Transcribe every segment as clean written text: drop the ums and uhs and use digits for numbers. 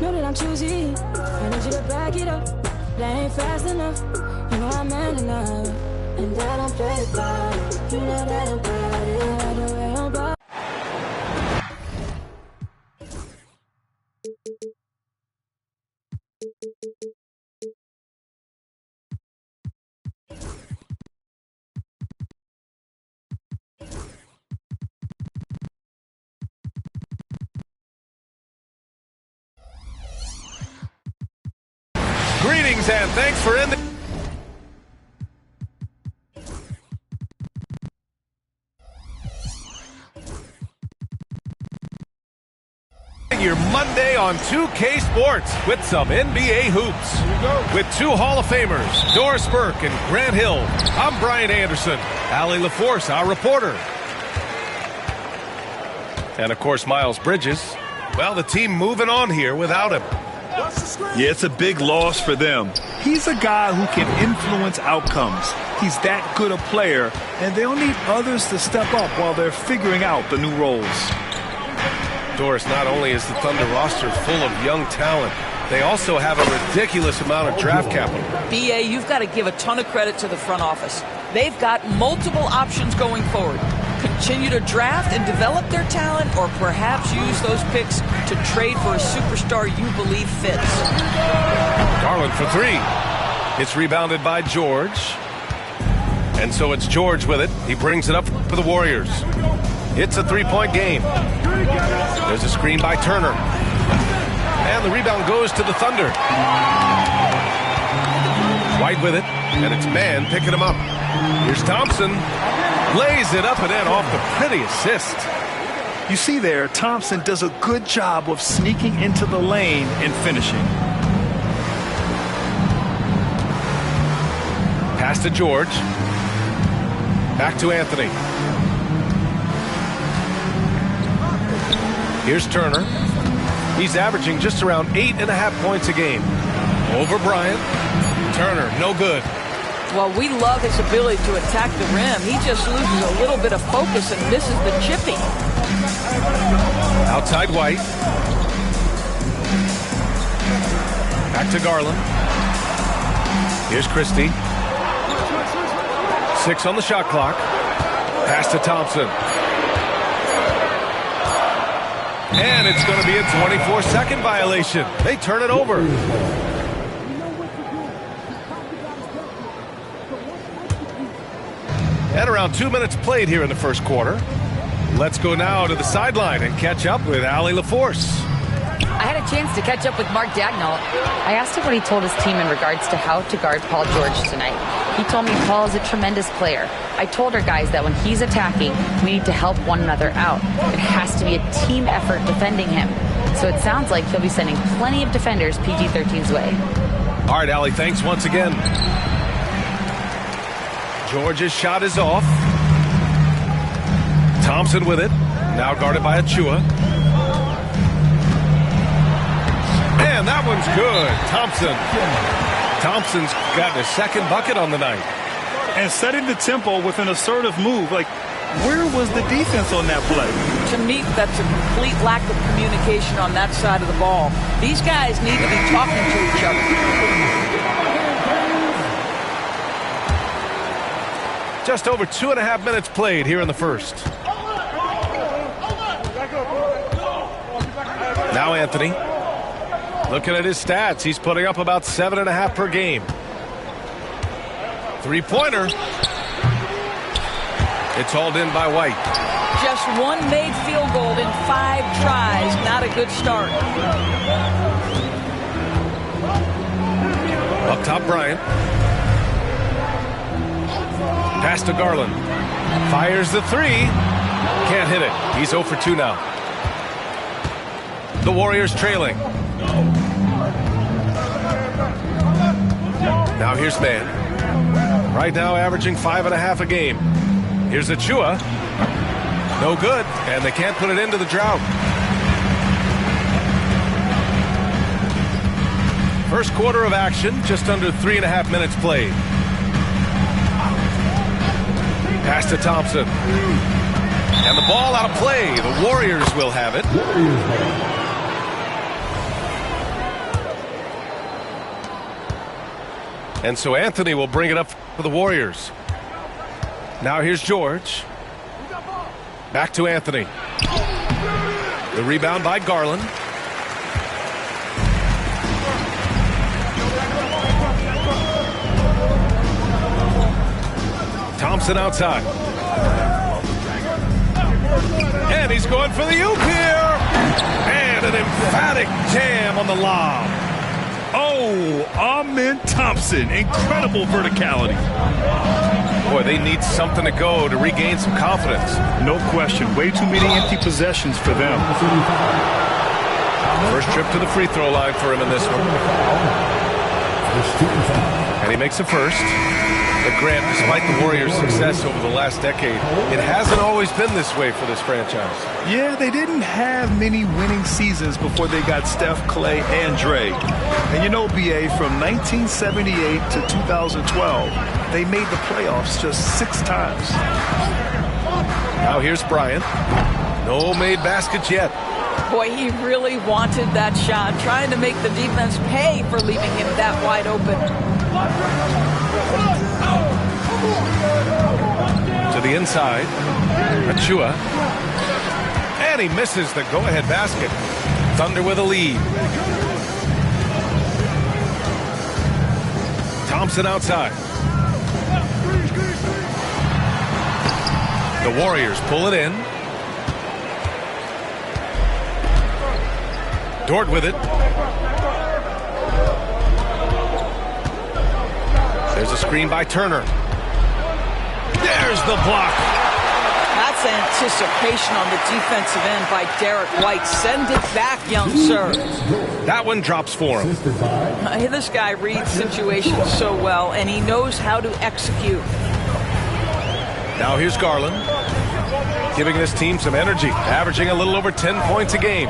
Know that I'm choosy. I need you to back it up. That ain't fast enough. You know I'm man enough. And that I'm played by it. You know that I'm bad. Yeah, the way I'm bad. Greetings and thanks for ending your Monday on 2K Sports with some NBA hoops. With two Hall of Famers, Doris Burke and Grant Hill. I'm Brian Anderson. Allie LaForce, our reporter. And of course, Miles Bridges. Well, the team moving on here without him. Yeah, it's a big loss for them. He's a guy who can influence outcomes. He's that good a player, and they'll need others to step up while they're figuring out the new roles. Doris, not only is the Thunder roster full of young talent, they also have a ridiculous amount of draft capital. BA, you've got to give a ton of credit to the front office. They've got multiple options going forward. Continue to draft and develop their talent, or perhaps use those picks to trade for a superstar you believe fits. Garland for three. It's rebounded by George. And so it's George with it. He brings it up for the Warriors. It's a three-point game. There's a screen by Turner. And the rebound goes to the Thunder. White with it, and it's Mann picking him up. Here's Thompson. Lays it up and in off the pretty assist. You see there, Thompson does a good job of sneaking into the lane and finishing. Pass to George. Back to Anthony. Here's Turner. He's averaging just around 8.5 points a game. Over Bryant. Turner, no good. Well, we love his ability to attack the rim. He just loses a little bit of focus and misses the chipping. Outside White. Back to Garland. Here's Christie. 6 on the shot clock. Pass to Thompson. And it's going to be a 24-second violation. They turn it over. And around 2 minutes played here in the first quarter. Let's go now to the sideline and catch up with Allie LaForce. I had a chance to catch up with Mark Dagnall. I asked him what he told his team in regards to how to guard Paul George tonight. He told me Paul is a tremendous player. I told our guys that when he's attacking, we need to help one another out. It has to be a team effort defending him. So it sounds like he'll be sending plenty of defenders PG-13's way. All right, Allie, thanks once again. George's shot is off. Thompson with it. Now guarded by Achua. And that one's good. Thompson's got his second bucket on the night. And setting the tempo with an assertive move. Like, where was the defense on that play? To me, that's a complete lack of communication on that side of the ball. These guys need to be talking to each other. Just over 2.5 minutes played here in the first. Now Anthony. Looking at his stats, he's putting up about 7.5 per game. Three-pointer. It's hauled in by White. Just one made field goal in 5 tries. Not a good start. Up top, Bryant. Pass to Garland. Fires the three. Can't hit it. He's 0 for 2 now. The Warriors trailing. Now here's Mann. Right now averaging 5.5 a game. Here's Achua. No good. And they can't put it into the drought. First quarter of action. Just under 3.5 minutes played. Pass to Thompson. And the ball out of play. The Warriors will have it. And so Anthony will bring it up for the Warriors. Now here's George. Back to Anthony. The rebound by Garland. Thompson outside. And he's going for the oop here. And an emphatic jam on the lob. Oh, Amen Thompson. Incredible verticality. Boy, they need something to go to regain some confidence. No question. Way too many empty possessions for them. First trip to the free throw line for him in this one. And he makes a first. But Grant, despite the Warriors' success over the last decade, it hasn't always been this way for this franchise. Yeah, they didn't have many winning seasons before they got Steph, Clay, and Dre. And you know, BA, from 1978 to 2012, they made the playoffs just 6 times. Now here's Bryant. No made baskets yet. Boy, he really wanted that shot, trying to make the defense pay for leaving him that wide open. To the inside. Achua. And he misses the go-ahead basket. Thunder with a lead. Thompson outside. The Warriors pull it in. Dort with it. There's a screen by Turner. There's the block. That's anticipation on the defensive end by Derek White. Send it back, young sir. That one drops for him. This guy reads situations so well, and he knows how to execute. Now here's Garland, giving this team some energy, averaging a little over 10 points a game.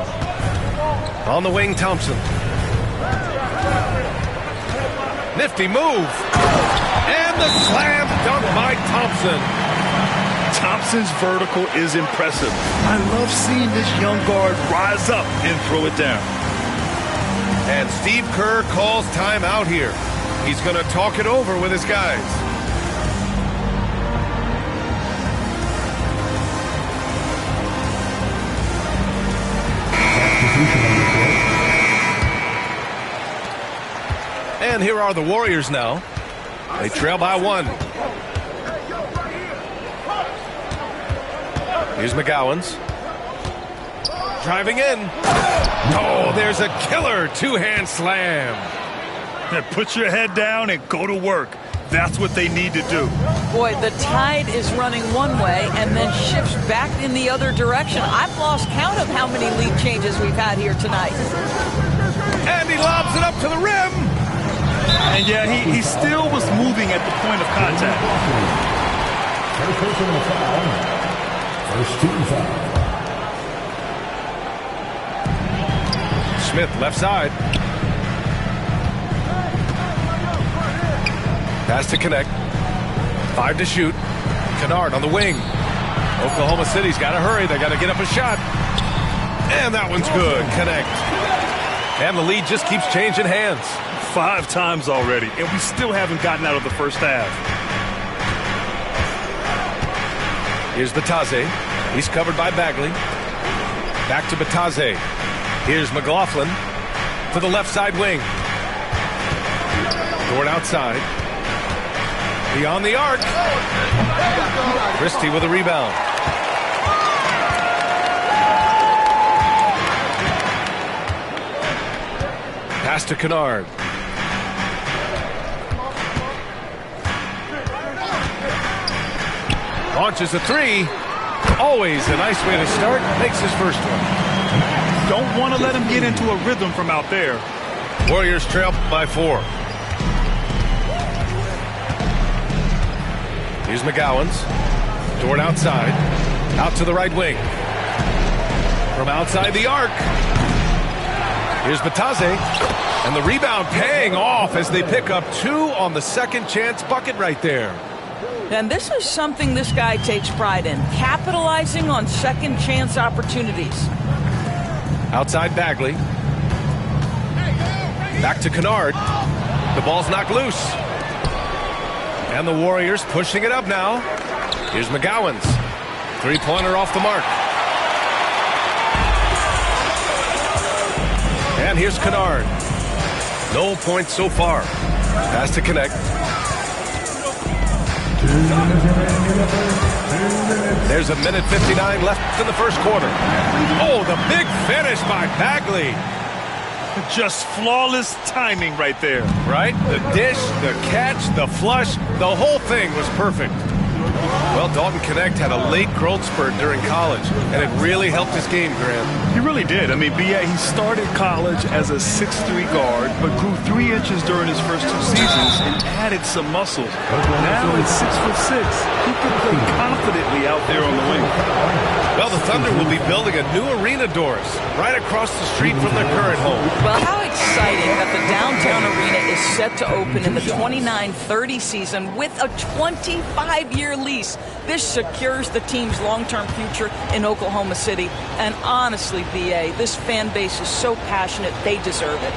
On the wing, Thompson. Nifty move. And the slam dunk by Thompson. Thompson's vertical is impressive. I love seeing this young guard rise up and throw it down. And Steve Kerr calls timeout here. He's going to talk it over with his guys. And here are the Warriors now. They trail by 1. Here's McGowan's. Driving in. Oh, there's a killer 2-hand slam. Put your head down and go to work. That's what they need to do. Boy, the tide is running one way and then shifts back in the other direction. I've lost count of how many lead changes we've had here tonight. And he lobs it up to the rim. And yeah, he still was moving at the point of contact. First team foul. Smith left side. Pass to connect. 5 to shoot. Kennard on the wing. Oklahoma City's got to hurry. They got to get up a shot. And that one's good. Connect. And the lead just keeps changing hands. 5 times already, and we still haven't gotten out of the first half. Here's Batase. He's covered by Bagley. Back to Batase. Here's McLaughlin to the left side wing. Dort outside. Beyond the arc. Christie with a rebound. Pass to Kennard. Launches a 3. Always a nice way to start. Makes his first one. Don't want to let him get into a rhythm from out there. Warriors trail by 4. Here's McGowan's. Dort outside. Out to the right wing. From outside the arc. Here's Batase. And the rebound paying off as they pick up 2 on the second chance bucket right there. And this is something this guy takes pride in, capitalizing on second chance opportunities. Outside Bagley. Back to Kennard. The ball's knocked loose. And the Warriors pushing it up now. Here's McGowan's. Three-pointer off the mark. And here's Kennard. No points so far. Has to connect. There's a minute 59 left in the first quarter. Oh, the big finish by Bagley. Just flawless timing right there. Right? The dish, the catch, the flush, the whole thing was perfect. Well, Dalton Knecht had a late growth spurt during college, and it really helped his game, Grant. He really did. I mean, B.A., he started college as a 6'3" guard, but grew 3 inches during his first 2 seasons and added some muscle. Now at 6'6", he can play confidently out there on the wing. Well, the Thunder will be building a new arena, Doris, right across the street from their current home. Well, how exciting that the downtown arena is set to open in the 29-30 season with a 25-year lease. This secures the team's long-term future in Oklahoma City. And honestly, B.A., this fan base is so passionate, they deserve it.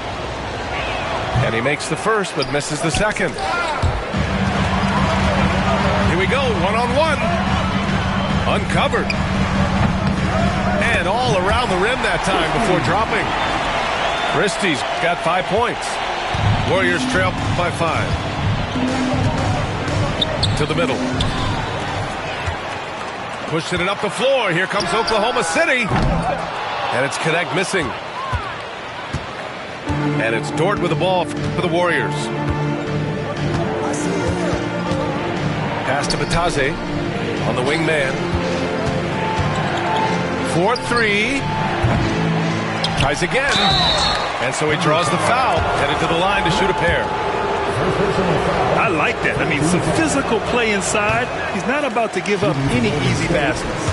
And he makes the first, but misses the second. Here we go, one-on-one. Uncovered. And all around the rim that time before dropping. Christie's got 5 points. Warriors trail by 5. To the middle. Pushing it up the floor. Here comes Oklahoma City. And it's Knecht missing. And it's Dort with the ball for the Warriors. Pass to Batase on the wing man. 4-3. Tries again. And so he draws the foul. Headed to the line to shoot a pair. I like that. I mean, some physical play inside. He's not about to give up any easy baskets.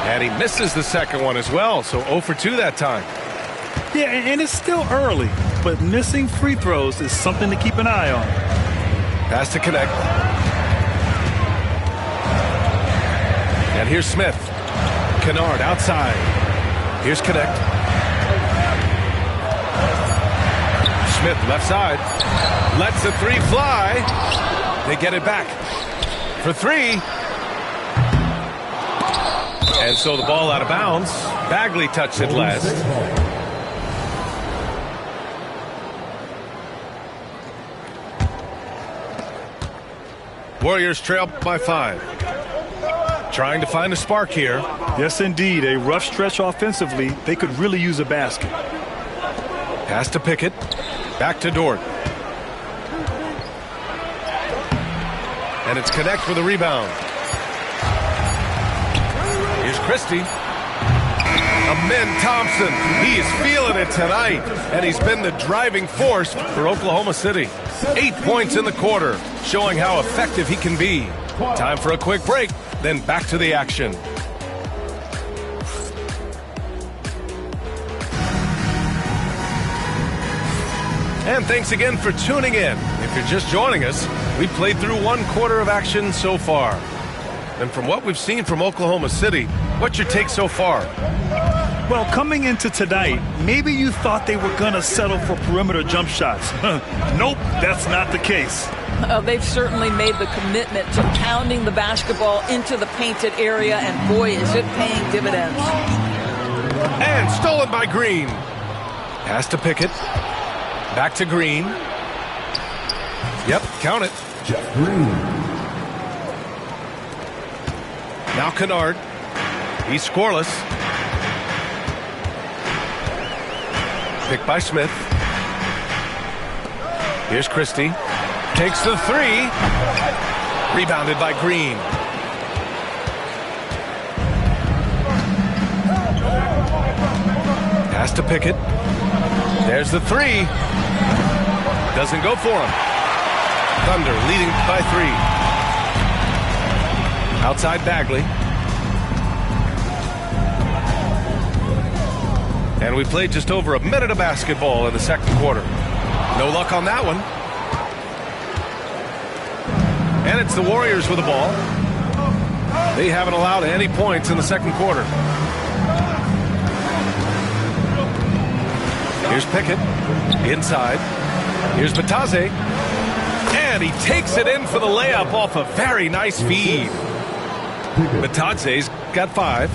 And he misses the second one as well, so 0 for 2 that time. Yeah, and it's still early, but missing free throws is something to keep an eye on. Pass to Knecht. And here's Smith. Kennard outside. Here's Knecht. Smith left side. Lets the 3 fly. They get it back for 3. And so the ball out of bounds. Bagley touched it last. Warriors trail by 5. Trying to find a spark here. Yes, indeed. A rough stretch offensively. They could really use a basket. Pass to Pickett. Back to Dort. And it's Knecht for the rebound. Here's Christie. Amin Thompson. He is feeling it tonight. And he's been the driving force for Oklahoma City. 8 points in the quarter, showing how effective he can be. Time for a quick break, then back to the action. And thanks again for tuning in. If you're just joining us, we've played through 1 quarter of action so far. And from what we've seen from Oklahoma City, what's your take so far? Well, coming into tonight, maybe you thought they were going to settle for perimeter jump shots. Nope, that's not the case. They've certainly made the commitment to pounding the basketball into the painted area, and boy, is it paying dividends. And stolen by Green. Pass to Pickett. Back to Green. Yep, count it. Jeff Green. Now Kennard. He's scoreless. Picked by Smith. Here's Christie. Takes the 3. Rebounded by Green. Pass to Pickett. There's the 3. Doesn't go for him. Thunder leading by 3. Outside Bagley. And we played just over a minute of basketball in the second quarter. No luck on that one. And it's the Warriors with the ball. They haven't allowed any points in the second quarter. Here's Here's Pickett. Inside. Here's Batadze. And he takes it in for the layup off a very nice feed. Batadze's got 5.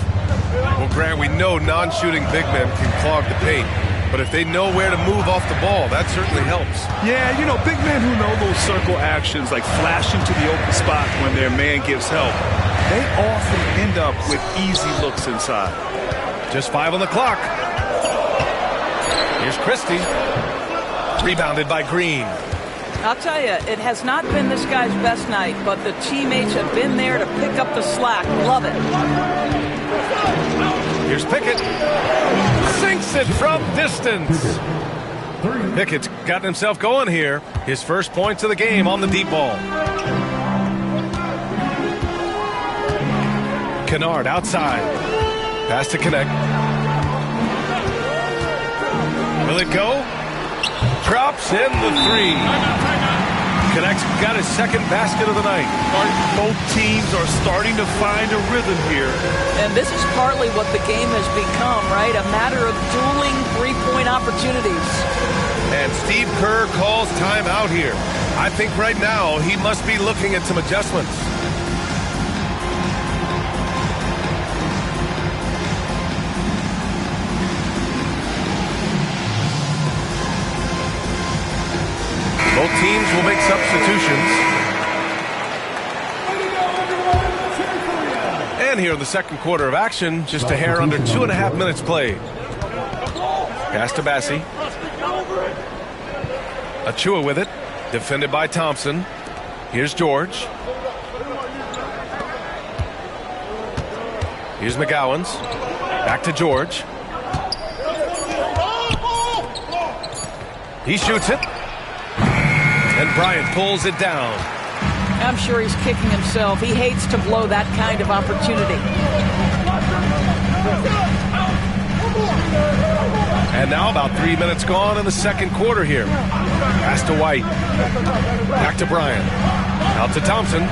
Well, Grant, we know non-shooting big men can clog the paint. But if they know where to move off the ball, that certainly helps. Yeah, you know, big men who know those circle actions, like flashing to the open spot when their man gives help, they often end up with easy looks inside. Just 5 on the clock. Here's Christie. Rebounded by Green. I'll tell you, it has not been this guy's best night, but the teammates have been there to pick up the slack. Love it. Here's Pickett. Sinks it from distance. Pickett's gotten himself going here. His first points of the game on the deep ball. Kennard outside. Pass to Connect. Will it go? Drops in the 3. Connect's got his second basket of the night. Both teams are starting to find a rhythm here. And this is partly what the game has become, right? A matter of dueling three-point opportunities. And Steve Kerr calls timeout here. I think right now he must be looking at some adjustments. Both teams will make substitutions. And here in the second quarter of action, just a hair under 2.5 minutes played. Pass to Bassie. Achua with it, defended by Thompson. Here's George. Here's McGowan's. Back to George. He shoots it. And Bryant pulls it down. I'm sure he's kicking himself. He hates to blow that kind of opportunity. And now about 3 minutes gone in the second quarter here. Pass to White. Back to Bryant. Out to Thompson.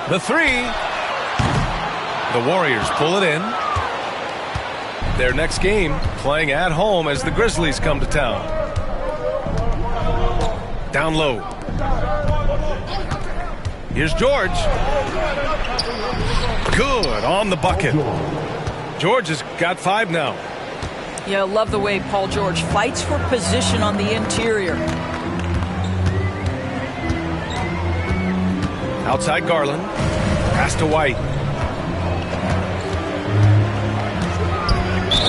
The 3. The Warriors pull it in. Their next game playing at home as the Grizzlies come to town. Down low. Here's George. Good on the bucket. George has got 5 now. Yeah, I love the way Paul George fights for position on the interior. Outside Garland. Pass to White.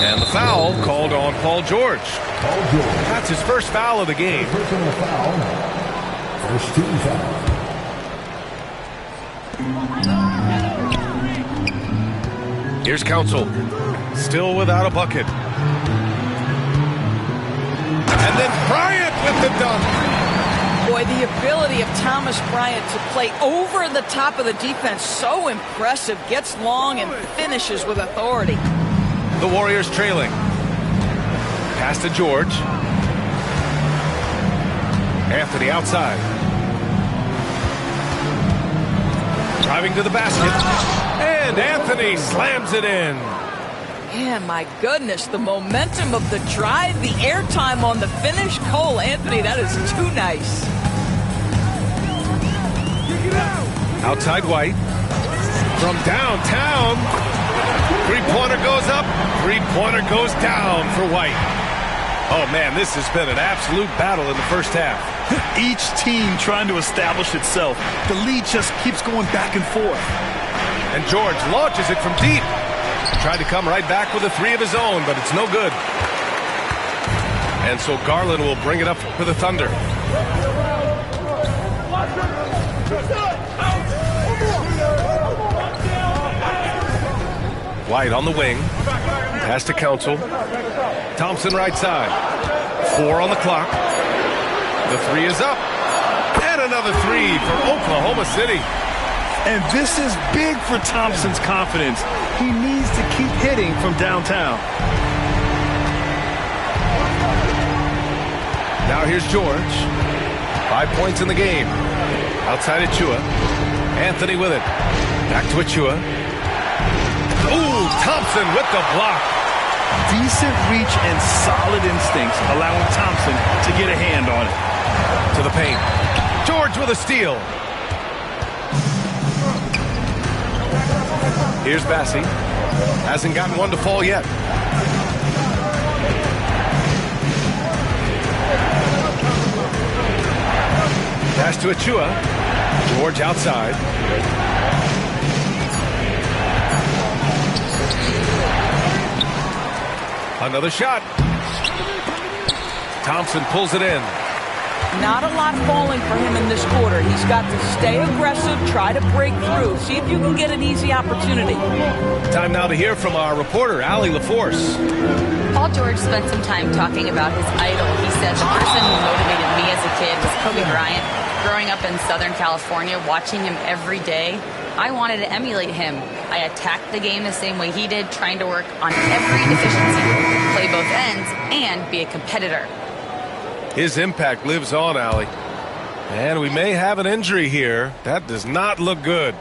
And the foul called on Paul George. That's his first foul of the game. Personal foul. First team foul. Here's Council. Still without a bucket. And then Bryant with the dunk. Boy, the ability of Thomas Bryant to play over the top of the defense, so impressive. Gets long and finishes with authority. The Warriors trailing. Pass to George. Anthony outside. Driving to the basket. And Anthony slams it in. Yeah, my goodness, the momentum of the drive, the airtime on the finish. Cole Anthony, that is too nice. Outside White. From downtown. Three-pointer goes up. Three-pointer goes down for White. Oh, man, this has been an absolute battle in the first half. Each team trying to establish itself. The lead just keeps going back and forth. And George launches it from deep. Tried to come right back with a 3 of his own, but it's no good. And so Garland will bring it up for the Thunder. White on the wing. Pass to Council. Thompson right side. 4 on the clock. The 3 is up. And another 3 for Oklahoma City. And this is big for Thompson's confidence. He needs to keep hitting from downtown. Now here's George. 5 points in the game. Outside Achua. Anthony with it. Back to Achua. Ooh, Thompson with the block. Decent reach and solid instincts, allowing Thompson to get a hand on it. To the paint. George with a steal. Here's Bassi. Hasn't gotten one to fall yet. Pass to Achua. George outside. Another shot. Thompson pulls it in. Not a lot falling for him in this quarter. He's got to stay aggressive, try to break through, see if you can get an easy opportunity. Time now to hear from our reporter, Allie LaForce. Paul George spent some time talking about his idol. He said the person who motivated me as a kid was Kobe Bryant. Growing up in Southern California, watching him every day, I wanted to emulate him. I attacked the game the same way he did, trying to work on every deficiency, play both ends, and be a competitor. His impact lives on, Allie. And we may have an injury here. That does not look good.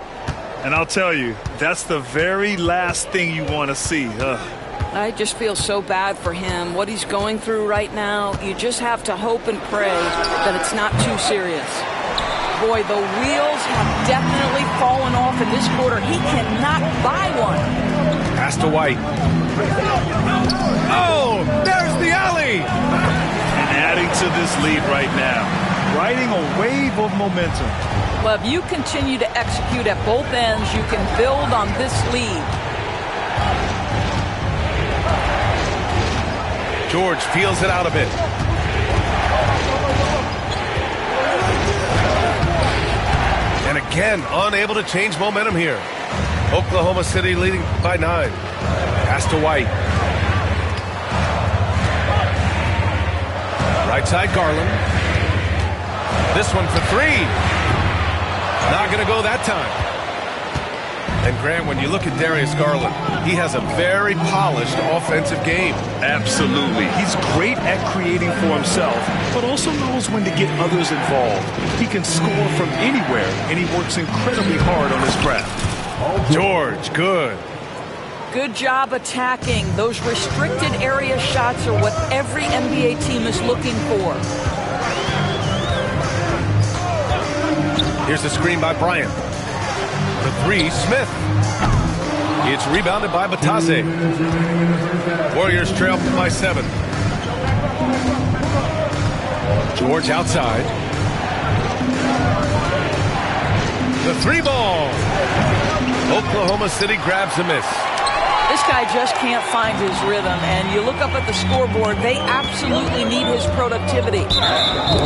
And I'll tell you, that's the very last thing you want to see. I just feel so bad for him. What he's going through right now, you just have to hope and pray that it's not too serious. Boy, the wheels have definitely fallen off in this quarter. He cannot buy one. Pass to White. Oh, there's the alley. And adding to this lead right now, riding a wave of momentum. Well, if you continue to execute at both ends, you can build on this lead. George feels it out a bit. And again, unable to change momentum here. Oklahoma City leading by 9. Pass to White. Right side, Garland. This one for 3. Not going to go that time. And Grant, when you look at Darius Garland, he has a very polished offensive game. Absolutely. He's great at creating for himself, but also knows when to get others involved. He can score from anywhere, and he works incredibly hard on his craft. George, good. Good job attacking. Those restricted area shots are what every NBA team is looking for. Here's the screen by Bryant. The 3, Smith. It's rebounded by Batase. Warriors trail by 7. George outside. The 3 ball. Oklahoma City grabs a miss. This guy just can't find his rhythm, and you look up at the scoreboard, they absolutely need his productivity.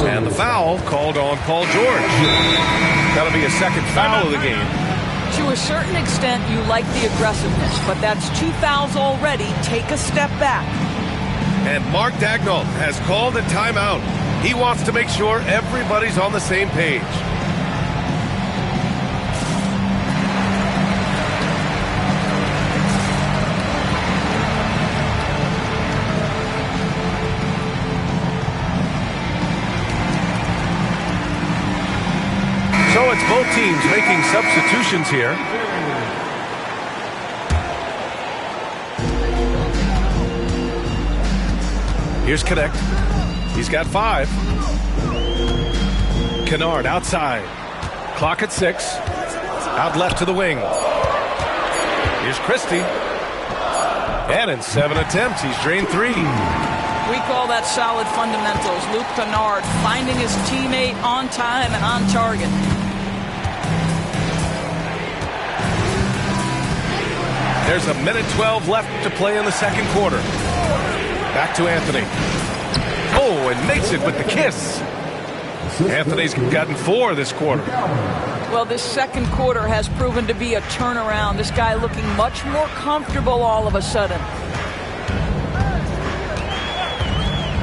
And the foul called on Paul George. That'll be a second foul of the game. To a certain extent, you like the aggressiveness, but that's 2 fouls already. Take a step back. And Mark Daigneault has called a timeout. He wants to make sure everybody's on the same page. So it's both teams making substitutions here. Here's Connect. He's got 5. Kennard outside. Clock at 6. Out left to the wing. Here's Christie. And in 7 attempts, he's drained 3. We call that solid fundamentals. Luke Kennard finding his teammate on time and on target. There's a minute 12 left to play in the second quarter. Back to Anthony. Oh, and makes it with the kiss. Anthony's gotten 4 this quarter. Well, this second quarter has proven to be a turnaround. This guy looking much more comfortable all of a sudden.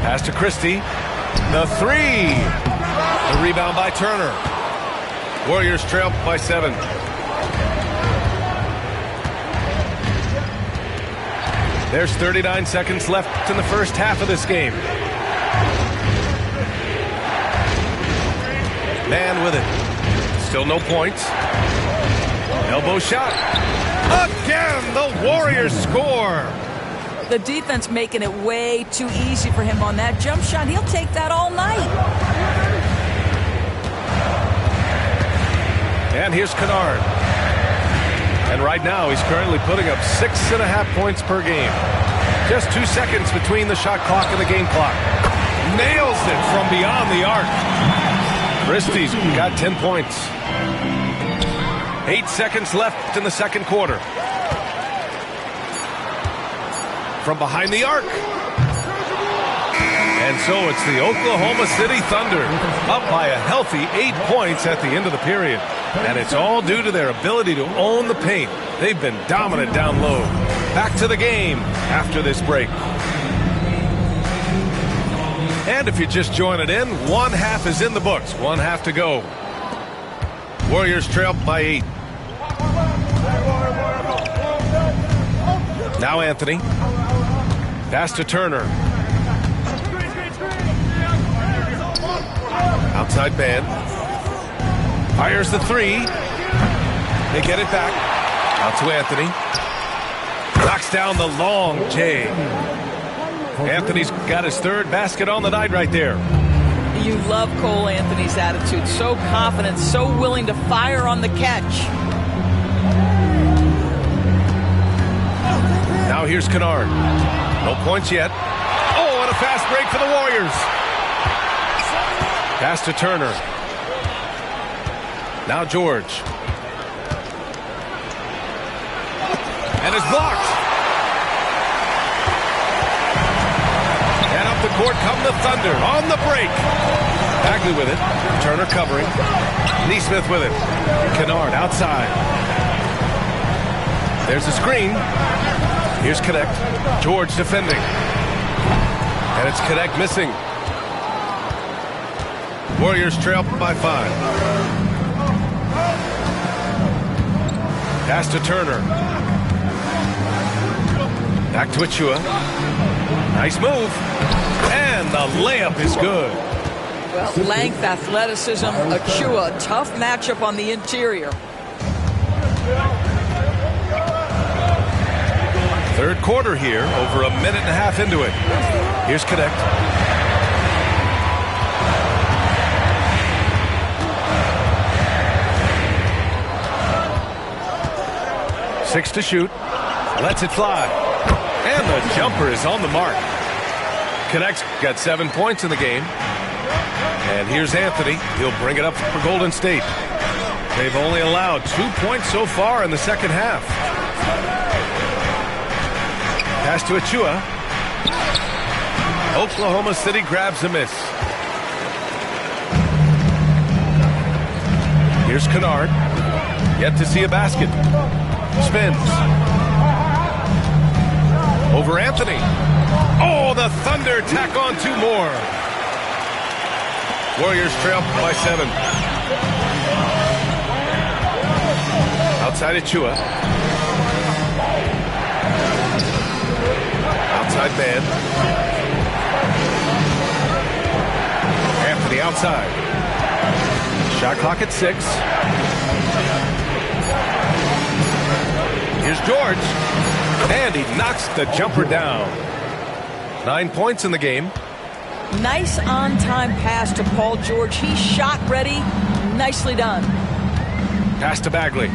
Pass to Christie. The 3. The rebound by Turner. Warriors trail by 7. There's 39 seconds left in the first half of this game. Man with it. Still no points. Elbow shot. Again, the Warriors score. The defense making it way too easy for him on that jump shot. He'll take that all night. And here's Kennard. And right now, he's currently putting up 6.5 points per game. Just 2 seconds between the shot clock and the game clock. Nails it from beyond the arc. Christie's got 10 points. 8 seconds left in the second quarter. From behind the arc. And so it's the Oklahoma City Thunder up by a healthy 8 points at the end of the period. And it's all due to their ability to own the paint. They've been dominant down low. Back to the game after this break. And if you're just joining in, one half is in the books. One half to go. Warriors trail by 8. Now Anthony. Pass to Turner. Outside man. Fires the 3. They get it back. Out to Anthony. Knocks down the long J. Anthony's got his third basket on the night right there. You love Cole Anthony's attitude. So confident, so willing to fire on the catch. Now here's Kennard. No points yet. Oh, and a fast break for the Warriors. Pass to Turner. Now George. And it's blocked. And up the court come the Thunder on the break. Bagley with it. Turner covering. Nesmith with it. Kennard outside. There's a screen. Here's Connect. George defending. And it's Connect missing. Warriors trail by 5. Pass to Turner. Back to Achua. Nice move. And the layup is good. Well, length, athleticism, Achua, tough matchup on the interior. Third quarter here, over a minute and a half into it. Here's Connect. 6 to shoot. Lets it fly. And the jumper is on the mark. Connect's got 7 points in the game. And here's Anthony. He'll bring it up for Golden State. They've only allowed 2 points so far in the second half. Pass to Achua. Oklahoma City grabs a miss. Here's Kennard. Yet to see a basket. Spins. Over Anthony. Oh, the Thunder tack on 2 more. Warriors trail by 7. Outside Achua. Outside man. Anthony outside. Shot clock at 6. Here's George. And he knocks the jumper down. 9 points in the game. Nice on-time pass to Paul George. He's shot ready. Nicely done. Pass to Bagley.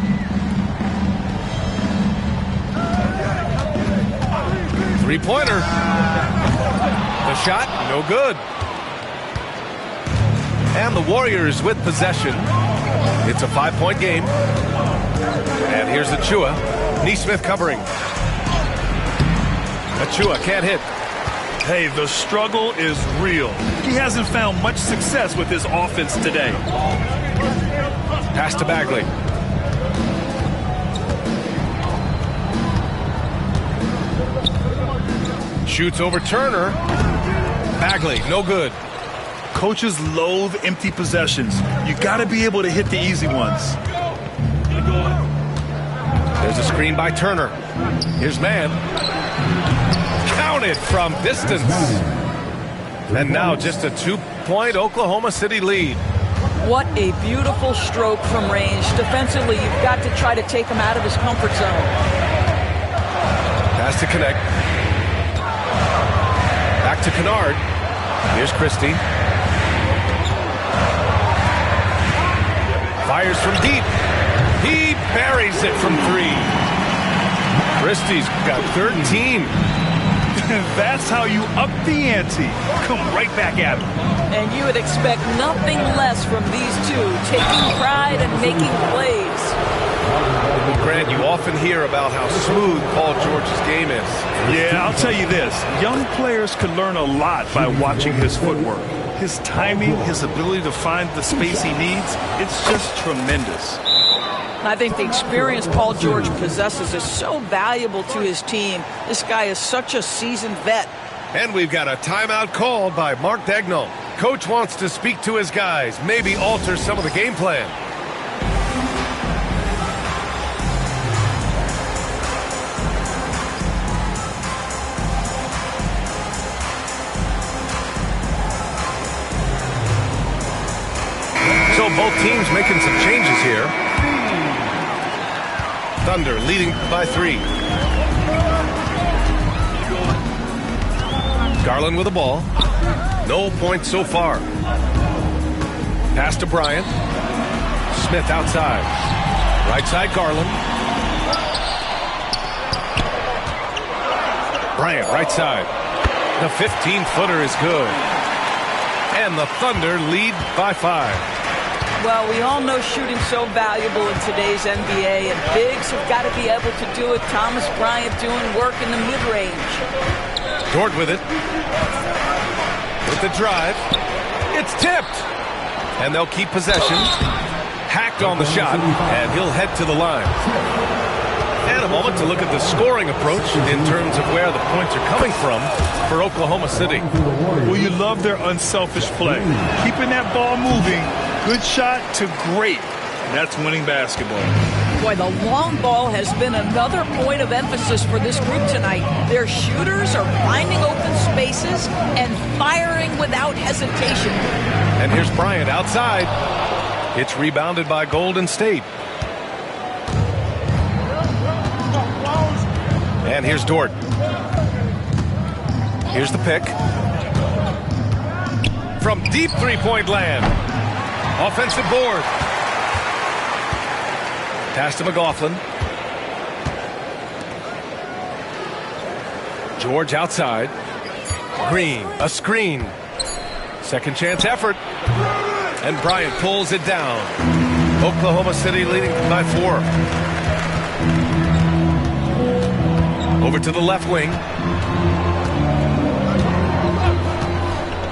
Three-pointer. The shot, no good. And the Warriors with possession. It's a 5-point game. And here's Achua. Nesmith covering. Achua can't hit. Hey, the struggle is real. He hasn't found much success with his offense today. Pass to Bagley. Shoots over Turner. Bagley, no good. Coaches loathe empty possessions. You got to be able to hit the easy ones. There's a screen by Turner. Here's man. Counted from distance. And now just a 2-point Oklahoma City lead. What a beautiful stroke from range. Defensively, you've got to try to take him out of his comfort zone. Pass to connect. Back to Kennard. Here's Christie. Fires from deep. He buries it from 3. Christie's got 13. That's how you up the ante. Come right back at him. And you would expect nothing less from these two, taking pride and making plays. Grant, you often hear about how smooth Paul George's game is. Yeah, I'll tell you this. Young players can learn a lot by watching his footwork. His timing, his ability to find the space he needs, it's just tremendous. I think the experience Paul George possesses is so valuable to his team. This guy is such a seasoned vet. And we've got a timeout called by Mark Daigneault. Coach wants to speak to his guys, maybe alter some of the game plan. So both teams making some changes here. Thunder leading by 3. Garland with the ball. No points so far. Pass to Bryant. Smith outside. Right side Garland. Bryant right side. The 15-footer is good. And the Thunder lead by 5. Well, we all know shooting's so valuable in today's NBA, and bigs have got to be able to do it. Thomas Bryant doing work in the mid-range. Dort with it. With the drive. It's tipped. And they'll keep possession. Hacked on the shot, and he'll head to the line. And a moment to look at the scoring approach in terms of where the points are coming from for Oklahoma City. Well, you love their unselfish play. Keeping that ball moving. Good shot to great. That's winning basketball. Boy, the long ball has been another point of emphasis for this group tonight. Their shooters are finding open spaces and firing without hesitation. And here's Bryant outside. It's rebounded by Golden State. And here's Dort. Here's the pick. From deep three-point land. Offensive board. Pass to McLaughlin. George outside. Green, a screen. Second chance effort. And Bryant pulls it down. Oklahoma City leading by 4. Over to the left wing.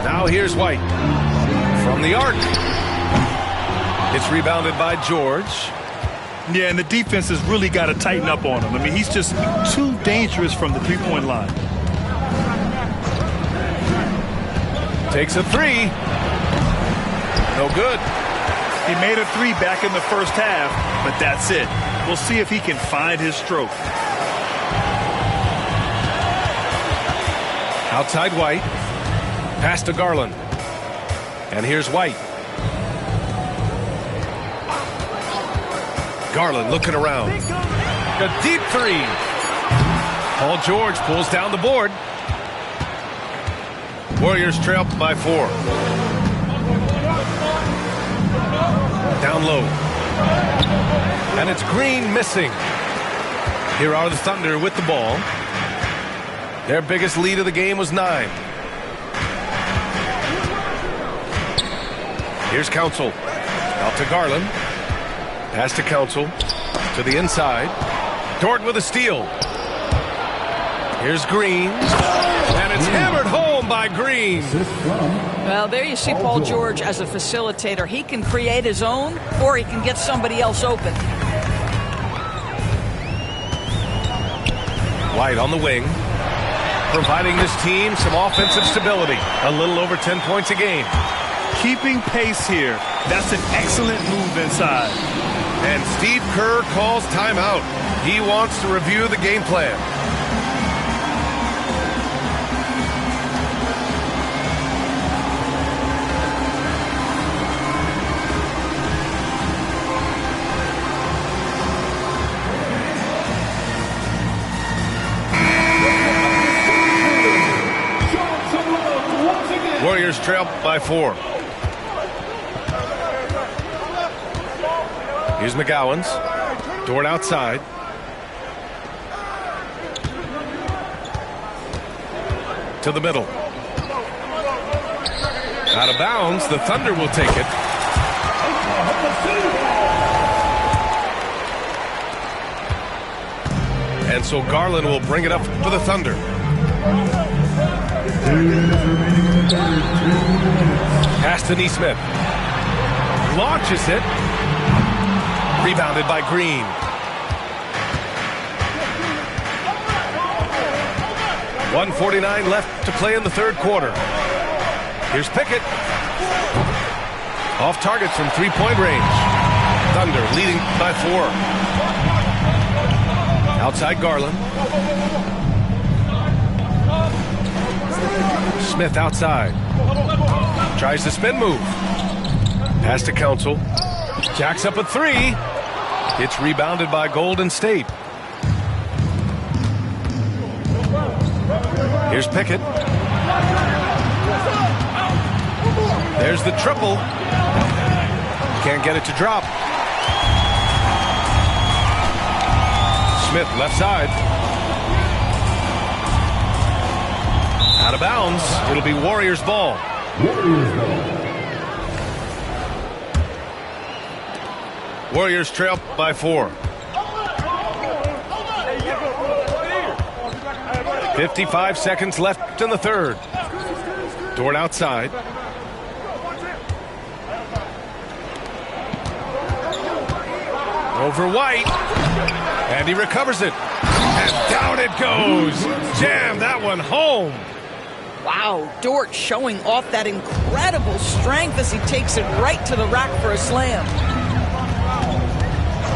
Now here's White. From the arc. It's rebounded by George. Yeah, and the defense has really got to tighten up on him. I mean, he's just too dangerous from the three-point line. Takes a 3. No good. He made a 3 back in the first half, but that's it. We'll see if he can find his stroke. Outside White. Pass to Garland. And here's White. Garland looking around. A deep 3. Paul George pulls down the board. Warriors trail by 4. Down low. And it's Green missing. Here are the Thunder with the ball. Their biggest lead of the game was 9. Here's Council. Out to Garland. Pass to Council. To the inside. Dort with a steal. Here's Green. And it's hammered home by Green. Well, there you see Paul George as a facilitator. He can create his own, or he can get somebody else open. White on the wing. Providing this team some offensive stability. A little over 10 points a game. Keeping pace here. That's an excellent move inside. And Steve Kerr calls timeout. He wants to review the game plan. Warriors trail by 4. Here's McGowan's. Dort outside. To the middle. Out of bounds. The Thunder will take it. And so Garland will bring it up for the Thunder. Pass to Neesmith. Launches it. Rebounded by Green. .149 left to play in the third quarter. Here's Pickett. Off target from three-point range. Thunder leading by 4. Outside Garland. Smith outside. Tries the spin move. Pass to Council. Jacks up a 3. It's rebounded by Golden State. Here's Pickett. There's the triple. Can't get it to drop. Smith left side. Out of bounds. It'll be Warriors ball. Warriors trail by 4. 55 seconds left in the third. Dort outside. Over White. And he recovers it. And down it goes. Jam that one home. Wow, Dort showing off that incredible strength as he takes it right to the rack for a slam.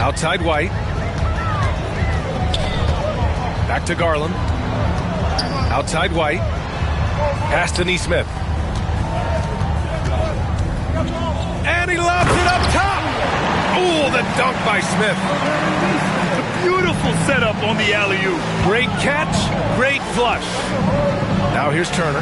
Outside White. Back to Garland. Outside White. Pass to Neesmith. And he lobs it up top. Ooh, the dunk by Smith. Beautiful setup on the alley-oop. Great catch, great flush. Now here's Turner.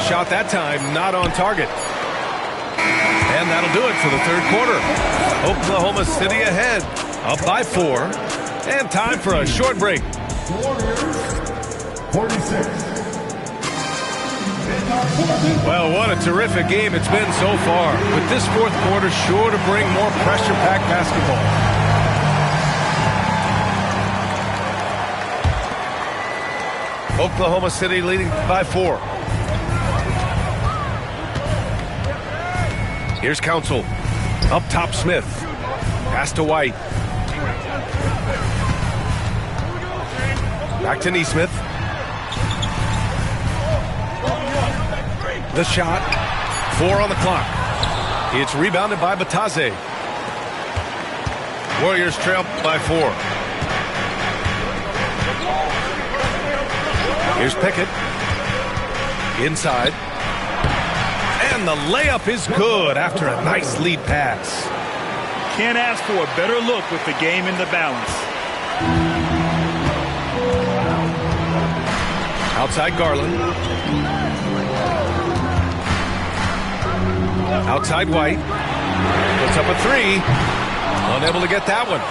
Shot that time, not on target. And that'll do it for the third quarter. Oklahoma City ahead, up by 4. And time for a short break. 46. Well, what a terrific game it's been so far. With this fourth quarter sure to bring more pressure-packed basketball. Oklahoma City leading by 4. Here's Council. Up top Smith. Pass to White. Back to Neesmith. The shot. 4 on the clock. It's rebounded by Batase. Warriors trail by 4. Here's Pickett. Inside. And the layup is good after a nice lead pass. Can't ask for a better look with the game in the balance. Outside Garland. Outside White. Puts up a 3. Unable to get that one.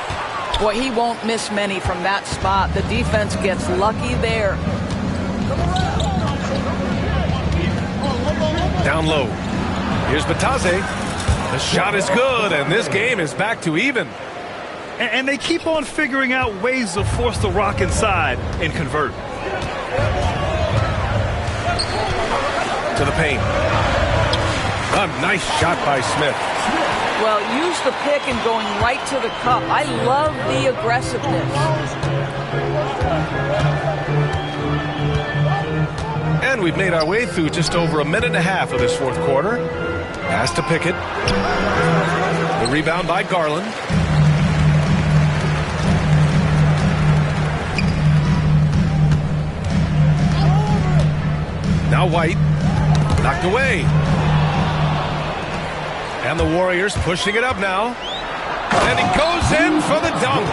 Boy, he won't miss many from that spot. The defense gets lucky there. Down low. Here's Batase. The shot is good, and this game is back to even. And they keep on figuring out ways to force the rock inside and convert. To the paint. A nice shot by Smith. Well, use the pick and going right to the cup. I love the aggressiveness. And we've made our way through just over a minute and a half of this fourth quarter. Pass to Pickett. The rebound by Garland. Now White. Knocked away. And the Warriors pushing it up now. And he goes in for the dunk.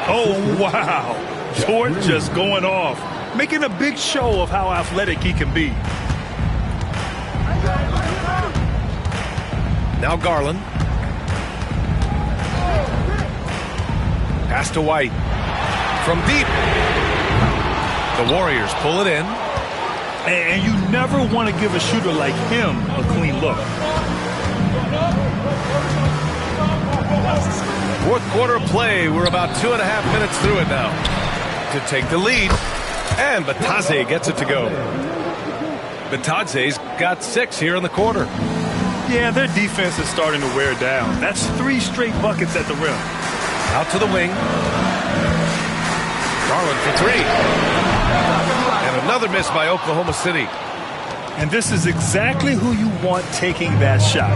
Oh, wow. George just going off, making a big show of how athletic he can be. Now Garland. Pass to White. From deep. The Warriors pull it in. And you never want to give a shooter like him a clean look. Fourth quarter play. We're about 2.5 minutes through it now. To take the lead. And Batadze gets it to go. Batadze's got 6 here in the quarter. Yeah, their defense is starting to wear down. That's 3 straight buckets at the rim. Out to the wing. Garland for 3. And another miss by Oklahoma City. And this is exactly who you want taking that shot.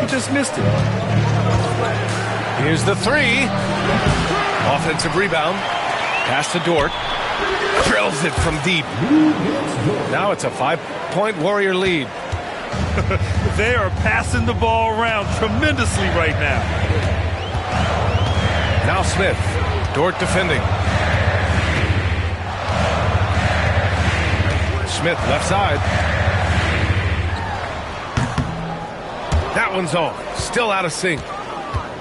He just missed it. Here's the 3. Offensive rebound. Pass to Dort. Drills it from deep. Now it's a 5-point Warrior lead. They are passing the ball around tremendously right now. Now Smith. Dort defending. Smith left side. That one's off. Still out of sync.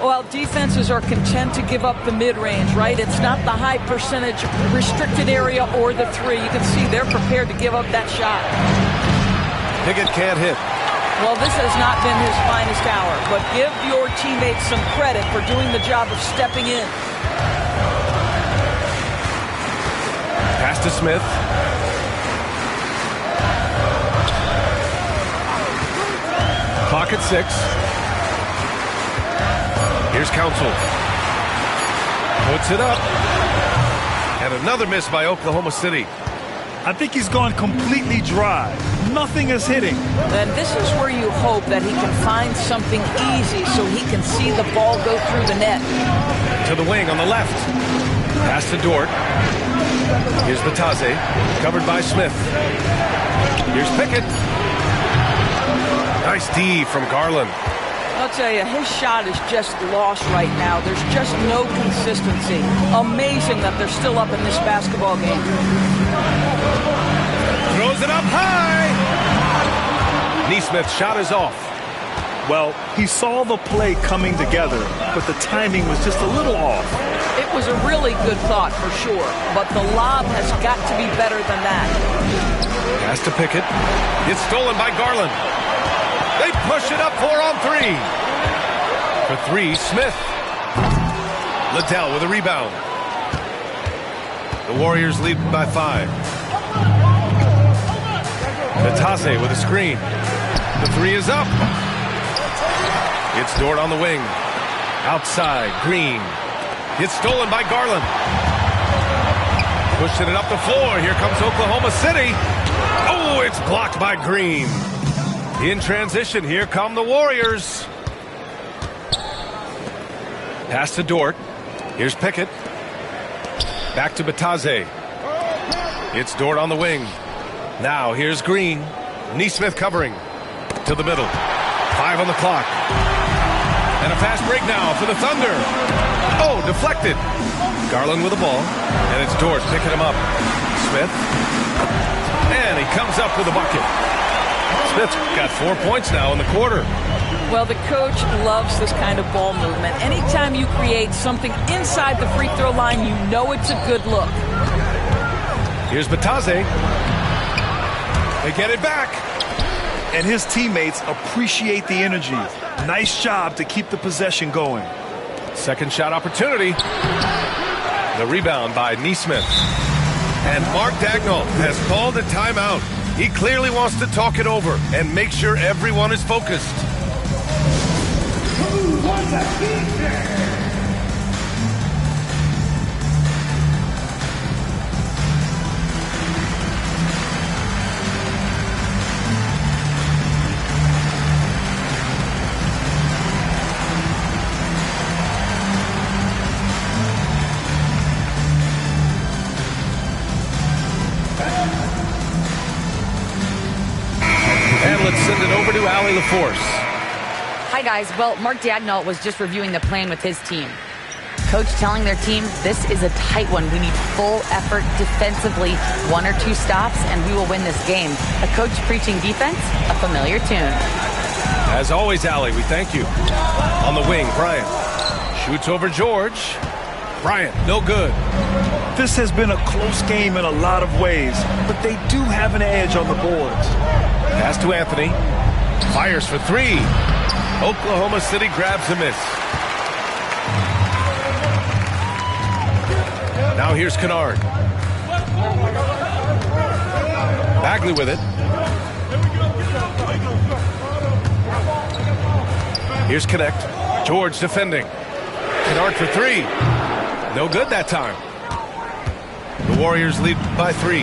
Well, defenses are content to give up the mid-range, right? It's not the high percentage restricted area or the 3. You can see they're prepared to give up that shot. Pickett can't hit. Well, this has not been his finest hour, but give your teammates some credit for doing the job of stepping in. Pass to Smith. Clock at 6. Here's Council. Puts it up. And another miss by Oklahoma City. I think he's gone completely dry. Nothing is hitting. And this is where you hope that he can find something easy so he can see the ball go through the net. To the wing on the left. Pass to Dort. Here's Batadze. Covered by Smith. Here's Pickett. Nice D from Garland. I'll tell you, his shot is just lost right now. There's just no consistency. Amazing that they're still up in this basketball game. Throws it up high. Neesmith's shot is off. Well, he saw the play coming together, but the timing was just a little off. It was a really good thought for sure, but the lob has got to be better than that. Pass to Pickett. It's stolen by Garland. They push it up 4 on 3. For 3, Smith. Liddell with a rebound. The Warriors lead by 5. Batadze with a screen. The 3 is up. It's Dort on the wing. Outside, Green. It's stolen by Garland. Pushing it up the floor. Here comes Oklahoma City. Oh, it's blocked by Green. In transition, here come the Warriors. Pass to Dort. Here's Pickett. Back to Batadze. It's Dort on the wing. Now here's Green. Neesmith covering. To the middle. 5 on the clock. And a fast break now for the Thunder. Oh, deflected. Garland with the ball. And it's Dort picking him up. Smith. And he comes up with a bucket. Smith's got 4 points now in the quarter. Well, the coach loves this kind of ball movement. Anytime you create something inside the free throw line, you know it's a good look. Here's Batadze. They get it back. And his teammates appreciate the energy. Nice job to keep the possession going. Second shot opportunity. The rebound by Neesmith. And Mark Daigneault has called a timeout. He clearly wants to talk it over and make sure everyone is focused. And let's send it over to Allie LaForce. Hi, guys. Well, Mark Daigneault was just reviewing the plan with his team. Coach telling their team, this is a tight one. We need full effort defensively, 1 or 2 stops, and we will win this game. A coach preaching defense, a familiar tune. As always, Allie, we thank you. On the wing, Bryant shoots over George. Bryant, no good. This has been a close game in a lot of ways, but they do have an edge on the boards. Pass to Anthony. Fires for 3. Oklahoma City grabs a miss. Now here's Kennard. Bagley with it. Here's Connect. George defending. Kennard for 3. No good that time. The Warriors lead by 3.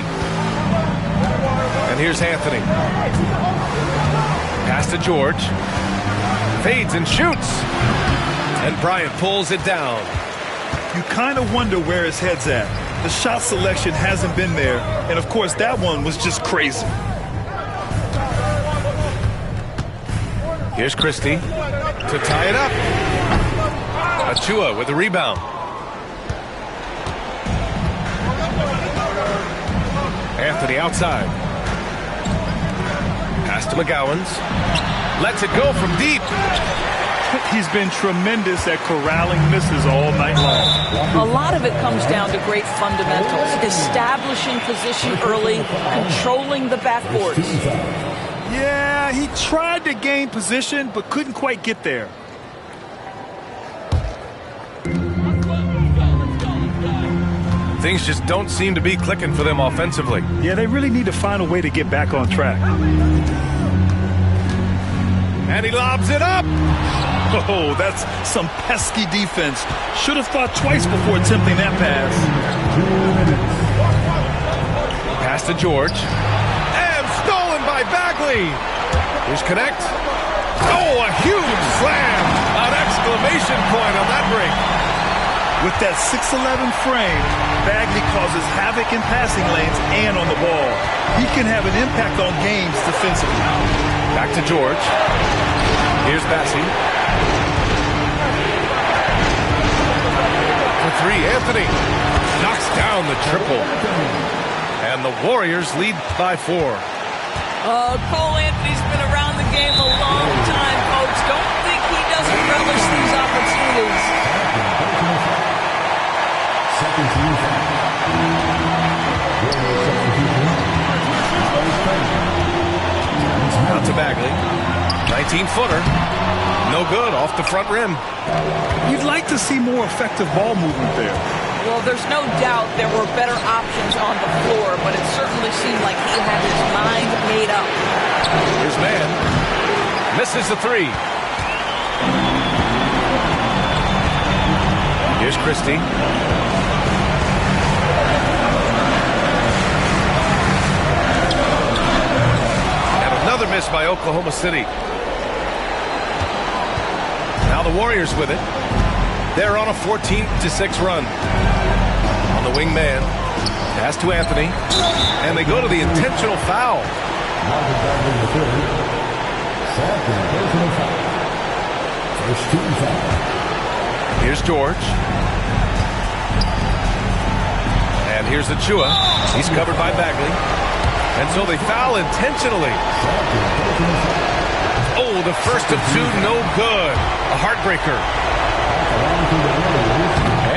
And here's Anthony. Pass to George. Fades and shoots. And Bryant pulls it down. You kind of wonder where his head's at. The shot selection hasn't been there. And, of course, that one was just crazy. Here's Christie to tie it up. Achua with the rebound. Anthony outside. Pass to McGowans. Lets it go from deep. He's been tremendous at corralling misses all night long. A lot of it comes down to great fundamentals. Establishing position early, controlling the backboards. Yeah, he tried to gain position, but couldn't quite get there. Things just don't seem to be clicking for them offensively. Yeah, they really need to find a way to get back on track. And he lobs it up. Oh, that's some pesky defense. Should have thought twice before attempting that pass. Pass to George. And stolen by Bagley. Here's Connect. Oh, a huge slam. An exclamation point on that break. With that 6'11" frame, Bagley causes havoc in passing lanes and on the ball. He can have an impact on games defensively. Back to George. Here's Bassie. For 3, Anthony knocks down the triple. And the Warriors lead by 4. Cole Anthony's been around the game a long time, folks. Don't think he doesn't relish these opportunities. Out to Bagley. 19-footer. No good, off the front rim. You'd like to see more effective ball movement there. Well, there's no doubt there were better options on the floor, but it certainly seemed like he had his mind made up. His man misses the 3. Here's Christie. And another miss by Oklahoma City. Now the Warriors with it. They're on a 14-6 run. On the wing man. Pass to Anthony. And they go to the intentional foul. Here's George. And here's Achua. He's covered by Bagley. And so they foul intentionally. Oh, the first of 2, no good. A heartbreaker.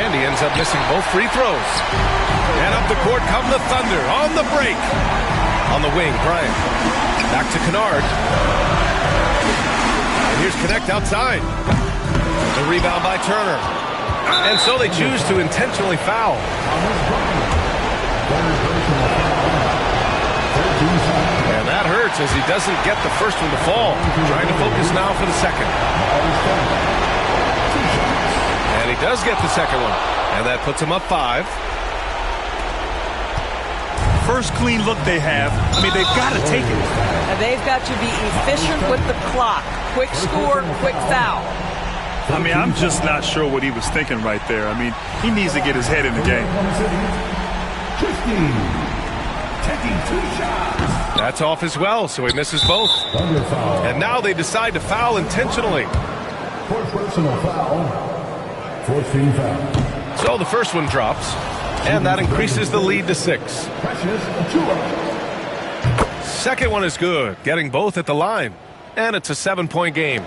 And he ends up missing both free throws. And up the court come the Thunder on the break. On the wing, Bryant. Back to Kennard. And here's Connect outside. The rebound by Turner. And so they choose to intentionally foul. And that hurts as he doesn't get the first one to fall. Trying to focus now for the second. And he does get the second one. And that puts him up 5. First clean look they have. I mean, they've got to take it. And they've got to be efficient with the clock. Quick score, quick foul. I mean, I'm just not sure what he was thinking right there. I mean, he needs to get his head in the game. Taking 2 shots. That's off as well, so he misses both. And now they decide to foul intentionally. For personal foul. Fourth team foul. So the first one drops, and that increases the lead to 6. Second one is good, getting both at the line. And it's a 7-point game.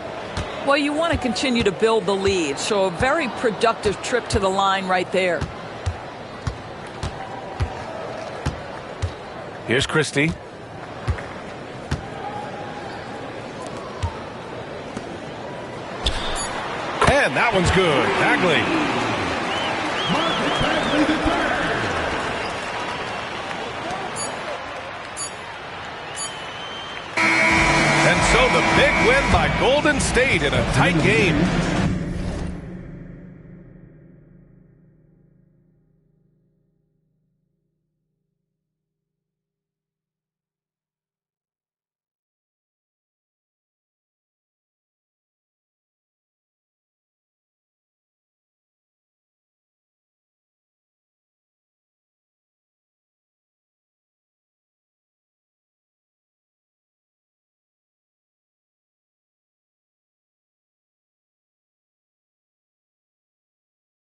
Well, you want to continue to build the lead, so a very productive trip to the line right there. Here's Christie. And that one's good. Bagley. And so the big win by Golden State in a tight game.